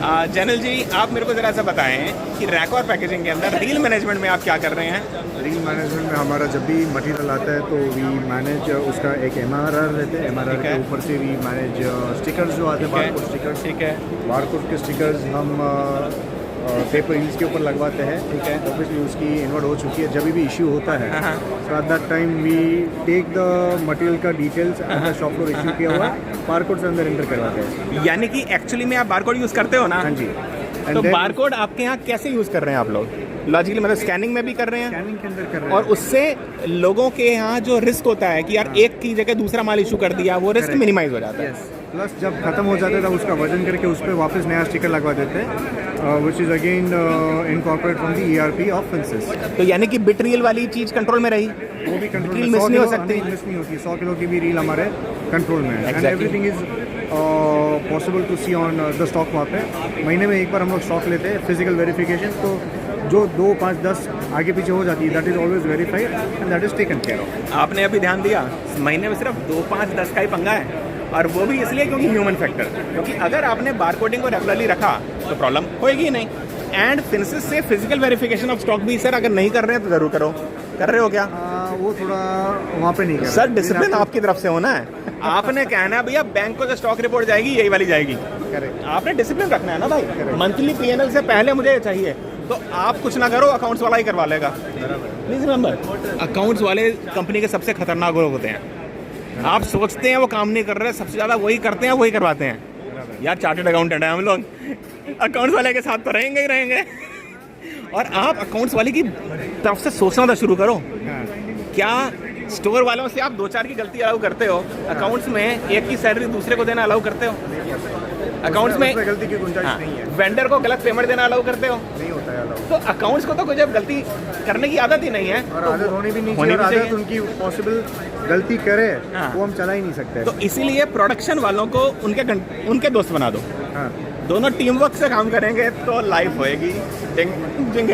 General जी, आप मेरे को ज़रा सा बताएं कि रैक और पैकेजिंग के अंदर रील मैनेजमेंट में आप क्या कर रहे हैं? रील मैनेजमेंट में हमारा जब भी मटेरियल आता है तो वी मैनेज उसका एक MRR रहते हैं। MRR के ऊपर से वी मैनेज स्टिकर्स जो आते हैं, बारकोड स्टिकर्स। ठीक है। बारकोड के स्टिकर्स हम पेपर रील्स के ऊपर लगवाते हैं। ठीक है। ऑब्वियसली उसकी इन्वर्ट हो चुकी है। जब भी इशू होता है हाँ। So at that time we take the material का details and shop floor issue किया हुआ बारकोड से अंदर एंटर करवाते हैं। यानी कि एक्चुअली में आप बारकोड यूज़ करते हो ना? हाँ जी। तो बारकोड आपके यहाँ कैसे यूज़ कर रहे हैं आप लोग? लॉजिकली मतलब स्कैनिंग में भी कर रहे हैं? स्कैनिंग के अंदर कर रहे हैं। और उससे लोगों के यहाँ जो रिस्क होता है कि यार एक की जगह दूसरा माल इशू कर दिया, वो रिस्क मिनिमाइज हो जाता है। प्लस जब खत्म हो जाता था उसका वजन करके उस पर वापस नया स्टिकर लगवा देते हैं, which is again incorporate from the ERP of Finsys. तो यानी कि बिट रील वाली चीज़ कंट्रोल में रही, वो भी कंट्रोल रील में मिस नहीं हो सकती। मिस नहीं होती। 100 किलो की भी रील हमारे कंट्रोल में है। And Exactly. Everything is possible to see on the stock. वहाँ पे महीने में एक बार हम लोग स्टॉक लेते हैं, फिजिकल वेरिफिकेशन। तो जो 2, 5, 10 आगे पीछे हो जाती है, that is always verified and that is taken care of. आपने अभी ध्यान दिया, महीने में सिर्फ 2, 5, 10 का ही पंगा है, और वो भी इसलिए क्योंकि ह्यूमन फैक्टर। क्योंकि अगर आपने बारकोडिंग को रेगुलरली रखा तो प्रॉब्लम होएगी ही नहीं। एंड फिंसिस से फिजिकल वेरिफिकेशन ऑफ स्टॉक भी सर अगर नहीं कर रहे हैं तो जरूर करो। कर रहे हो क्या? वो थोड़ा वहाँ पे नहीं कर सर डिसिप्लिन आपकी तरफ से होना है। आपने कहना है भैया बैंक को जो स्टॉक रिपोर्ट जाएगी यही वाली जाएगी। करेक्ट। आपने डिसिप्लिन रखना है ना भाई। मंथली P&L से पहले मुझे चाहिए, तो आप कुछ ना करो, अकाउंट्स वाला ही करवा लेगा। प्लीज रिमेंबर, अकाउंट्स वाले कंपनी के सबसे खतरनाक लोग होते हैं। आप सोचते हैं वो काम नहीं कर रहे, सबसे ज़्यादा वही करते हैं, वही करवाते हैं। यार चार्टर्ड अकाउंटेंट है हम लोग, अकाउंट्स वाले के साथ तो रहेंगे ही रहेंगे। और आप अकाउंट्स वाले की तरफ से सोचना तो शुरू करो। क्या स्टोर वालों से आप 2-4 की गलती अलाउ करते हो? अकाउंट्स में एक की सैलरी दूसरे को देना अलाउ करते हो? अकाउंट्स में गलती की गुंजाइश नहीं है। वेंडर को गलत पेमेंट देना अलाउ करते हो? नहीं होता है अलाउ। तो अकाउंट्स को तो कोई जब गलती करने की आदत ही नहीं है, और तो आदत होनी भी नहीं होनी चाहिए। भी आदत चाहिए। उनकी पॉसिबल गलती करे हाँ। वो हम चला ही नहीं सकते। तो इसीलिए प्रोडक्शन वालों को उनके दोस्त बना दो। हाँ। दोनों टीम वर्क से काम करेंगे तो लाइफ होएगी जिंग जिंग